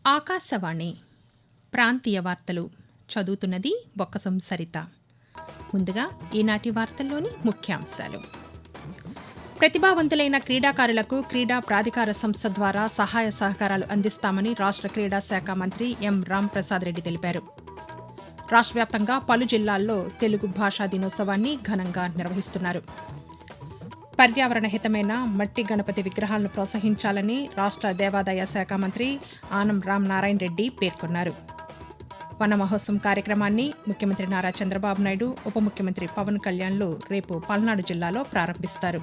ఆకాశవాణి ప్రాంతీయ వార్తలు చదువుతున్నది బొక్కసం సరిత. ముందుగా ఈనాటి వార్తల్లోని ముఖ్యాంశాలు. ప్రతిభావంతులైన క్రీడాకారులకు క్రీడా ప్రాధికార సంస్థ ద్వారా సహాయ సహకారాలు అందిస్తామని రాష్ట్ర క్రీడా శాఖ మంత్రి ఎం రాంప్రసాద్ రెడ్డి తెలిపారు. రాష్ట్ర వ్యాప్తంగా పలు జిల్లాల్లో తెలుగు భాషా దినోత్సవాన్ని ఘనంగా నిర్వహిస్తున్నారు. పర్యావరణ హితమైన మట్టి గణపతి విగ్రహాలను ప్రోత్సహించాలని రాష్ట్ర దేవాదాయ శాఖ మంత్రి ఆనం రామనారాయణ రెడ్డి పేర్కొన్నారు. వన మహోత్సవం కార్యక్రమాన్ని ముఖ్యమంత్రి నారా చంద్రబాబు నాయుడు, ఉప ముఖ్యమంత్రి పవన్ కళ్యాణ్లు రేపు పల్నాడు జిల్లాలో ప్రారంభిస్తారు.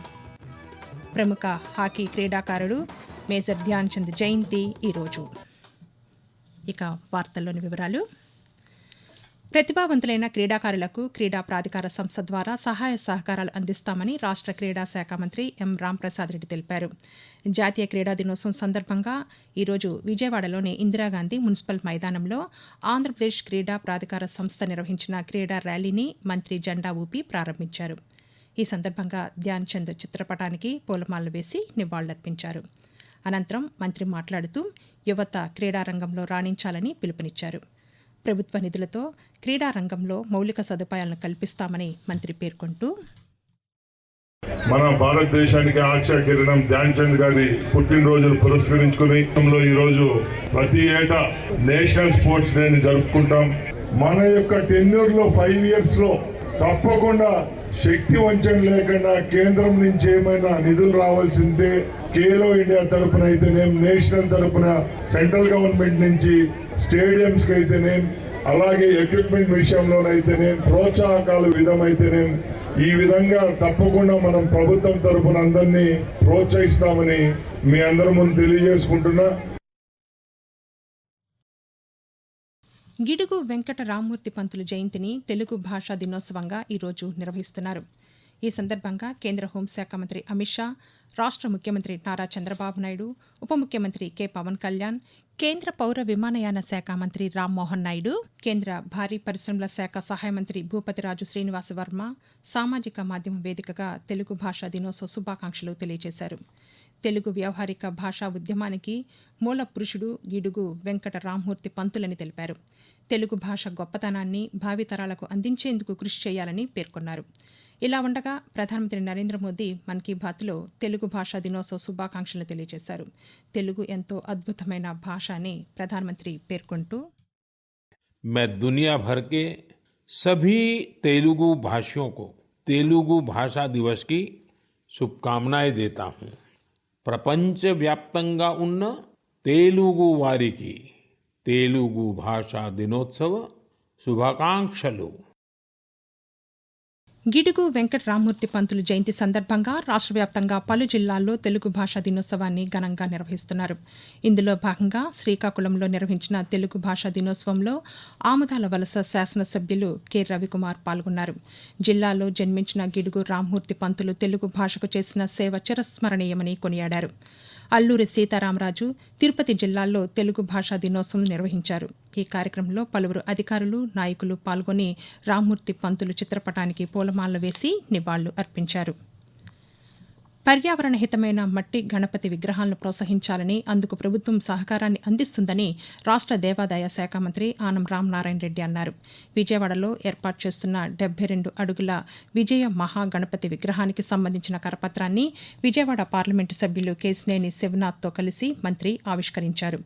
ప్రముఖ హాకీ క్రీడాకారుడు మేజర్ ధ్యాన్ చంద్ జయంతి ఈరోజు. ఇక వార్తల్లోని వివరాలు. ప్రతిభావంతులైన క్రీడాకారులకు క్రీడా ప్రాధికార సంస్థ ద్వారా సహాయ సహకారాలు అందిస్తామని రాష్ట్ర క్రీడా శాఖ మంత్రి ఎం రాంప్రసాద్ రెడ్డి తెలిపారు. జాతీయ క్రీడా దినోత్సవం సందర్భంగా ఈరోజు విజయవాడలోని ఇందిరాగాంధీ మున్సిపల్ మైదానంలో ఆంధ్రప్రదేశ్ క్రీడా ప్రాధికార సంస్థ నిర్వహించిన క్రీడా ర్యాలీని మంత్రి జెండా ఊపి ప్రారంభించారు. ఈ సందర్భంగా ధ్యాన్ చంద్ చిత్రపటానికి పూలమాలలు వేసి నివాళులర్పించారు. అనంతరం మంత్రి మాట్లాడుతూ యువత క్రీడారంగంలో రాణించాలని పిలుపునిచ్చారు. ప్రభుత్వ నిధులతో క్రీడారంగంలో మౌలిక సదుపాయాలను కల్పిస్తామని మంత్రి పేర్కొంటూ, మన భారతదేశానికి ఆశా కిరణం ధ్యాన్ చంద్ గారి పుట్టినరోజును పురస్కరించుకుని ఈ రోజు ప్రతి ఏటా నేషనల్ స్పోర్ట్స్ డే జరుపుకుంటాం. మన యొక్క టెన్యూర్ లో 5 years లో తప్పకుండా శక్తి వంచన లేకుండా కేంద్రం నుంచి ఏమైనా నిధులు రావాల్సిందే ఖేలో ఇండియా తరపున అయితేనేం, నేషనల్ తరపున సెంట్రల్ గవర్నమెంట్ నుంచి స్టేడియంస్ కి అయితేనేం, అలాగే ఎక్విప్మెంట్ విషయంలోనైతేనేం, ప్రోత్సాహకాల విధమైతేనేం, ఈ విధంగా తప్పకుండా మనం ప్రభుత్వం తరపున అందరినీ ప్రోత్సహిస్తామని మీ అందరి ముందు తెలియజేసుకుంటున్నా. గిడుగు వెంకట రామ్మూర్తి పంతులు జయంతిని తెలుగు భాషా దినోత్సవంగా ఈరోజు నిర్వహిస్తున్నారు. ఈ సందర్భంగా కేంద్ర హోంశాఖ మంత్రి అమిత్ షా, రాష్ట్ర ముఖ్యమంత్రి నారా చంద్రబాబు నాయుడు, ఉప ముఖ్యమంత్రి కె పవన్ కళ్యాణ్, కేంద్ర పౌర విమానయాన శాఖ మంత్రి రామ్మోహన్ నాయుడు, కేంద్ర భారీ పరిశ్రమల శాఖ సహాయ మంత్రి భూపతిరాజు శ్రీనివాస వర్మ సామాజిక మాధ్యమం వేదికగా తెలుగు భాషా దినోత్సవ శుభాకాంక్షలు తెలియజేశారు. తెలుగు వ్యవహారిక భాషా ఉద్యమానికి మూల పురుషుడు గిడుగు వెంకట రామ్మూర్తి పంతులని తెలిపారు. తెలుగు భాష గొప్పతనాన్ని భావితరాలకు అందించేందుకు కృషి చేయాలని పేర్కొన్నారు. ఇలా ఉండగా ప్రధానమంత్రి నరేంద్ర మోదీ మన్ కీ బాత్లో తెలుగు భాషా దినోత్సవ శుభాకాంక్షలు తెలియజేశారు. తెలుగు ఎంతో అద్భుతమైన భాష అని ప్రధానమంత్రి పేర్కొంటూ, मैं दुनिया भर के सभी तेलुगु भाषियों को तेलुगु भाषा दिवस की शुभकामनाएं देता हूं. प्रपंच व्याप्तंगा उन्न तेलुगु वारिकी తెలుగు భాషా దినోత్సవ శుభాకాంక్షలు. గిడుగు వెంకట రామ్మూర్తి పంతులు జయంతి సందర్భంగా రాష్ట్ర వ్యాప్తంగా పలు జిల్లాల్లో తెలుగు భాషా దినోత్సవాన్ని ఘనంగా నిర్వహిస్తున్నారు. ఇందులో భాగంగా శ్రీకాకుళంలో నిర్వహించిన తెలుగు భాషా దినోత్సవంలో ఆముదాల వలస శాసనసభ్యులు కె రవికుమార్ పాల్గొన్నారు. జిల్లాలో జన్మించిన గిడుగు రామ్మూర్తి పంతులు తెలుగు భాషకు చేసిన సేవ చిరస్మరణీయమని కొనియాడారు. అల్లూరి సీతారామరాజు, తిరుపతి జిల్లాల్లో తెలుగు భాషా దినోత్సవం నిర్వహించారు. ఈ కార్యక్రమంలో పలువురు అధికారులు, నాయకులు పాల్గొని రామ్మూర్తి పంతులు చిత్రపటానికి పూలమాలలు వేసి నివాళులు అర్పించారు. పర్యావరణ హితమైన మట్టి గణపతి విగ్రహాలను ప్రోత్సహించాలని, అందుకు ప్రభుత్వం సహకారాన్ని అందిస్తుందని రాష్ట్ర దేవాదాయ శాఖ మంత్రి ఆనం రామనారాయణ రెడ్డి అన్నారు. విజయవాడలో ఏర్పాటు చేస్తున్న 72 అడుగుల విజయ మహాగణపతి విగ్రహానికి సంబంధించిన కరపత్రాన్ని విజయవాడ పార్లమెంటు సభ్యులు కేశినేని శివనాథ్తో కలిసి మంత్రి ఆవిష్కరించారు.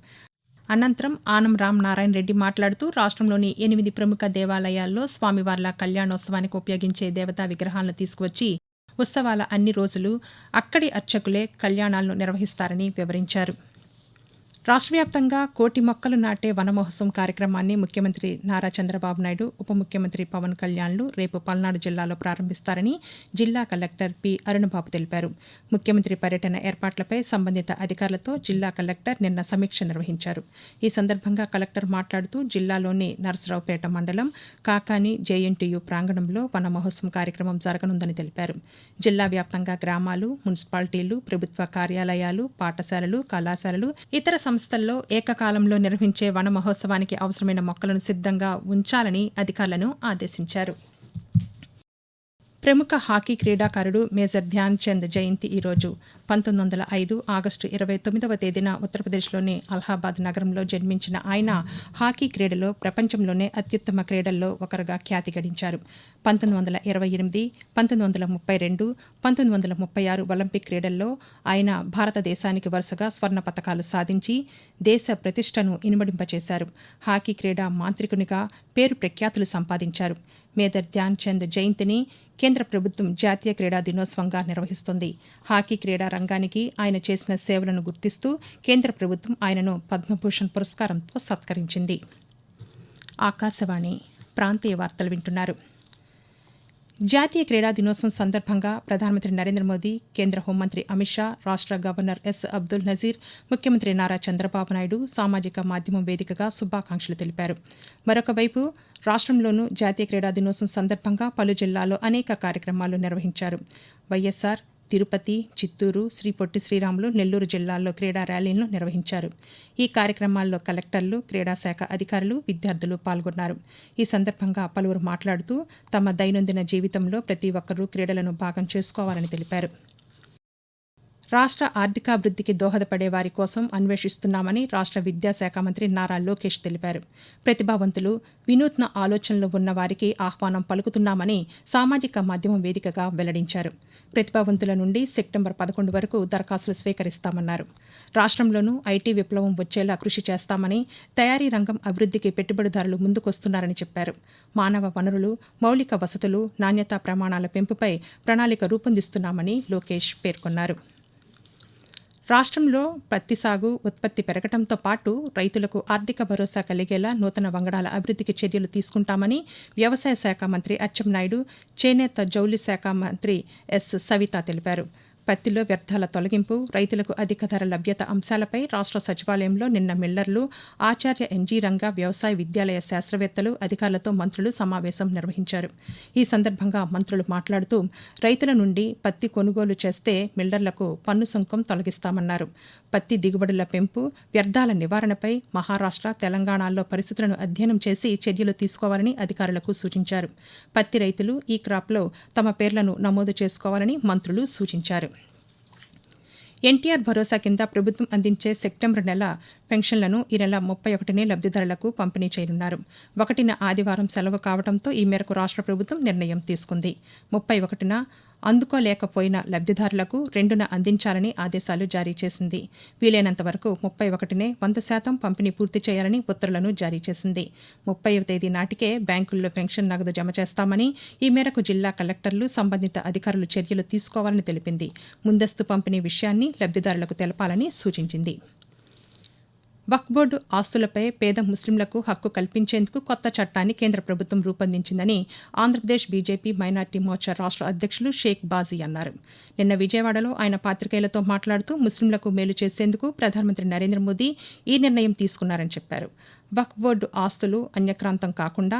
అనంతరం ఆనం రామనారాయణ రెడ్డి మాట్లాడుతూ రాష్ట్రంలోని 8 ప్రముఖ దేవాలయాల్లో స్వామివార్ల కళ్యాణోత్సవానికి ఉపయోగించే దేవతా విగ్రహాలను తీసుకువచ్చి ఉత్సవాల అన్ని రోజులు అక్కడి అర్చకులే కళ్యాణాలను నిర్వహిస్తారని వివరించారు. రాష్ట్ర వ్యాప్తంగా 1 కోటి మొక్కలు నాటే వనమహోత్సవం కార్యక్రమాన్ని ముఖ్యమంత్రి నారా చంద్రబాబు నాయుడు, ఉప ముఖ్యమంత్రి పవన్ కళ్యాణ్లు రేపు పల్నాడు జిల్లాలో ప్రారంభిస్తారని జిల్లా కలెక్టర్ పి అరుణబాబు తెలిపారు. ముఖ్యమంత్రి పర్యటన ఏర్పాట్లపై సంబంధిత అధికారులతో జిల్లా కలెక్టర్ నిన్న సమీక్ష నిర్వహించారు. ఈ సందర్భంగా కలెక్టర్ మాట్లాడుతూ జిల్లాలోని నరసరావుపేట మండలం కాకాని జేఎన్టీయూ ప్రాంగణంలో వన మహోత్సవం కార్యక్రమం జరగనుందని తెలిపారు. జిల్లా వ్యాప్తంగా గ్రామాలు, మున్సిపాలిటీలు, ప్రభుత్వ కార్యాలయాలు, పాఠశాలలు, కళాశాలలు, ఇతర సంస్థల్లో ఏకకాలంలో నిర్వహించే వన మహోత్సవానికి అవసరమైన మొక్కలను సిద్ధంగా ఉంచాలని అధికారులను ఆదేశించారు. ప్రముఖ హాకీ క్రీడాకారుడు మేజర్ ధ్యాన్ చంద్ జయంతి ఈరోజు 1905 ఆగస్టు 29వ తేదీన ఉత్తరప్రదేశ్లోని అలహాబాద్ నగరంలో జన్మించిన ఆయన హాకీ క్రీడలో ప్రపంచంలోనే అత్యుత్తమ క్రీడల్లో ఒకరుగా ఖ్యాతి గడించారు. 1928, 1932, 1936 ఒలింపిక్ క్రీడల్లో ఆయన భారతదేశానికి వరుసగా స్వర్ణ పతకాలు సాధించి దేశ ప్రతిష్టను ఇనుమడింపచేశారు. హాకీ క్రీడా మాంత్రికునిగా పేరు ప్రఖ్యాతులు సంపాదించారు. మేజర్ ధ్యాన్ చంద్ జయంతిని కేంద్ర ప్రభుత్వం జాతీయ క్రీడా దినోత్సవంగా నిర్వహిస్తోంది. హాకీ క్రీడా రంగానికి ఆయన చేసిన సేవలను గుర్తిస్తూ కేంద్ర ప్రభుత్వం ఆయనను పద్మభూషణ్ పురస్కారంతో సత్కరించింది. ఆకాశవాణి ప్రాంతీయ వార్తలు వింటున్నారు. జాతీయ క్రీడా దినోత్సవం సందర్భంగా ప్రధానమంత్రి నరేంద్ర మోదీ, కేంద్ర హోంమంత్రి అమిత్ షా, రాష్ట్ర గవర్నర్ ఎస్ అబ్దుల్ నజీర్, ముఖ్యమంత్రి నారా చంద్రబాబు నాయుడు సామాజిక మాధ్యమం వేదికగా శుభాకాంక్షలు తెలిపారు. మరొకవైపు రాష్ట్రంలోనూ జాతీయ క్రీడా దినోత్సవం సందర్భంగా పలు జిల్లాల్లో అనేక కార్యక్రమాలు నిర్వహించారు. వైఎస్సార్, తిరుపతి, చిత్తూరు, శ్రీ పొట్టి శ్రీరాములు, నెల్లూరు జిల్లాల్లో క్రీడా ర్యాలీలను నిర్వహించారు. ఈ కార్యక్రమాల్లో కలెక్టర్లు, క్రీడాశాఖ అధికారులు, విద్యార్థులు పాల్గొన్నారు. ఈ సందర్భంగా పలువురు మాట్లాడుతూ తమ దైనందిన జీవితంలో ప్రతి ఒక్కరూ క్రీడలను భాగం చేసుకోవాలని తెలిపారు. రాష్ట్ర ఆర్థికాభివృద్ధికి దోహదపడే వారి కోసం అన్వేషిస్తున్నామని రాష్ట్ర విద్యాశాఖ మంత్రి నారా లోకేష్ తెలిపారు. ప్రతిభావంతులు, వినూత్న ఆలోచనలు ఉన్న వారికి ఆహ్వానం పలుకుతున్నామని సామాజిక మాధ్యమం వేదికగా వెల్లడించారు. ప్రతిభావంతుల నుండి సెప్టెంబర్ 11 వరకు దరఖాస్తులు స్వీకరిస్తామన్నారు. రాష్ట్రంలోనూ ఐటీ విప్లవం వచ్చేలా కృషి చేస్తామని, తయారీ రంగం అభివృద్ధికి పెట్టుబడిదారులు ముందుకొస్తున్నారని చెప్పారు. మానవ వనరులు, మౌలిక వసతులు, నాణ్యతా ప్రమాణాల పెంపుపై ప్రణాళిక రూపొందిస్తున్నామని లోకేష్ పేర్కొన్నారు. రాష్ట్రంలో పత్తి సాగు, ఉత్పత్తి పెరగడంతో పాటు రైతులకు ఆర్థిక భరోసా కలిగేలా నూతన వంగడాల అభివృద్ధికి చర్యలు తీసుకుంటామని వ్యవసాయ శాఖ మంత్రి అచ్చెన్నాయుడు, చేనేత జౌళి శాఖ మంత్రి ఎస్ సవిత తెలిపారు. పత్తిలో వ్యర్థాల తొలగింపు, రైతులకు అధిక ధర లభ్యత అంశాలపై రాష్ట్ర సచివాలయంలో నిన్న మిల్లర్లు, ఆచార్య ఎన్జీ రంగా వ్యవసాయ విద్యాలయ శాస్త్రవేత్తలు, అధికారులతో మంత్రులు సమావేశం నిర్వహించారు. ఈ సందర్భంగా మంత్రులు మాట్లాడుతూ రైతుల నుండి పత్తి కొనుగోలు చేస్తే మిల్లర్లకు పన్ను సుంకం తొలగిస్తామన్నారు. పత్తి దిగుబడుల పెంపు, వ్యర్థాల నివారణపై మహారాష్ట్ర, తెలంగాణలో పరిస్థితులను అధ్యయనం చేసి చర్యలు తీసుకోవాలని అధికారులకు సూచించారు. పత్తి రైతులు ఈ క్రాప్లో తమ పేర్లను నమోదు చేసుకోవాలని మంత్రులు సూచించారు. ఎన్టీఆర్ భరోసా కింద ప్రభుత్వం అందించే సెప్టెంబర్ నెల పెన్షన్లను ఈ నెల 31నే లబ్ధిదారులకు పంపిణీ చేయనున్నారు. 1న ఆదివారం సెలవు కావడంతో ఈ మేరకు రాష్ట్ర ప్రభుత్వం నిర్ణయం తీసుకుంది. 31న అందుకోలేకపోయిన లబ్ధిదారులకు 2న అందించాలని ఆదేశాలు జారీ చేసింది. వీలైనంత వరకు 31నే 100% పంపిణీ పూర్తి చేయాలని ఉత్తర్వులను జారీ చేసింది. 30వ తేదీ నాటికే బ్యాంకుల్లో పెన్షన్ నగదు జమ చేస్తామని, ఈ మేరకు జిల్లా కలెక్టర్లు, సంబంధిత అధికారులు చర్యలు తీసుకోవాలని తెలిపింది. ముందస్తు పంపిణీ విషయాన్ని లబ్ధిదారులకు తెలపాలని సూచించింది. వక్ఫ్ బోర్డు ఆస్తులపై పేద ముస్లింలకు హక్కు కల్పించేందుకు కొత్త చట్టాన్ని కేంద్ర ప్రభుత్వం రూపొందించిందని ఆంధ్రప్రదేశ్ బీజేపీ మైనార్టీ మోర్చా రాష్ట్ర అధ్యక్షులు షేక్ బాజీ అన్నారు. నిన్న విజయవాడలో ఆయన పాత్రికేయులతో మాట్లాడుతూ ముస్లింలకు మేలు చేసేందుకు ప్రధానమంత్రి నరేంద్ర మోదీ ఈ నిర్ణయం తీసుకున్నారని చెప్పారు. వక్ఫ్ బోర్డు ఆస్తులు అన్యక్రాంతం కాకుండా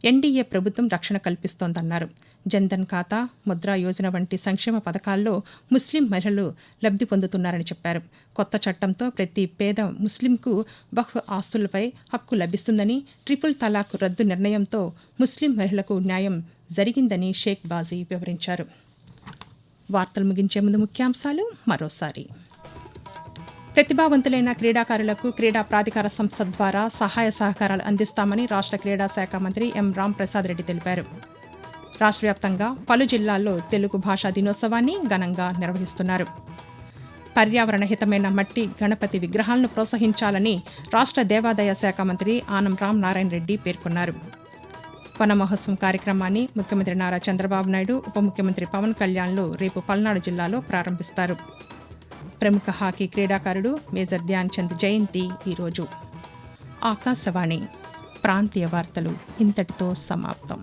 ఎన్డీఏ ప్రభుత్వం రక్షణ కల్పిస్తోందన్నారు. జన్ధన్ ఖాతా, ముద్రా యోజన వంటి సంక్షేమ పథకాల్లో ముస్లిం మహిళలు లబ్ధి పొందుతున్నారని చెప్పారు. కొత్త చట్టంతో ప్రతి పేద ముస్లింకు వక్ఫ్ ఆస్తులపై హక్కు లభిస్తుందని, ట్రిపుల్ తలాక్ రద్దు నిర్ణయంతో ముస్లిం మహిళలకు న్యాయం జరిగిందని షేక్ బాజీ వివరించారు. వార్తలు ముగించే ముందు ముఖ్యాంశాలు మరోసారి. ప్రతిభావంతులైన క్రీడాకారులకు క్రీడా ప్రాధికార సంస్థ ద్వారా సహాయ సహకారాలు అందిస్తామని రాష్ట్ర క్రీడా శాఖ మంత్రి ఎం రాంప్రసాద్ రెడ్డి తెలిపారు. రాష్ట్ర వ్యాప్తంగా పలు జిల్లాల్లో తెలుగు భాషా దినోత్సవాన్ని ఘనంగా నిర్వహిస్తున్నారు. పర్యావరణ హితమైన మట్టి గణపతి విగ్రహాలను ప్రోత్సహించాలని రాష్ట్ర దేవాదాయ శాఖ మంత్రి ఆనం రామ్ నారాయణ రెడ్డి పేర్కొన్నారు. వన మహోత్సవం కార్యక్రమాన్ని ముఖ్యమంత్రి నారా చంద్రబాబు నాయుడు, ఉప ముఖ్యమంత్రి పవన్ కళ్యాణ్లు రేపు పల్నాడు జిల్లాలో ప్రారంభిస్తారు. ప్రముఖ హాకీ క్రీడాకారుడు మేజర్ ధ్యాన్ చంద్ జయంతి ఈరోజు. ఆకాశవాణి ప్రాంతీయ వార్తలు ఇంతటితో సమాప్తం.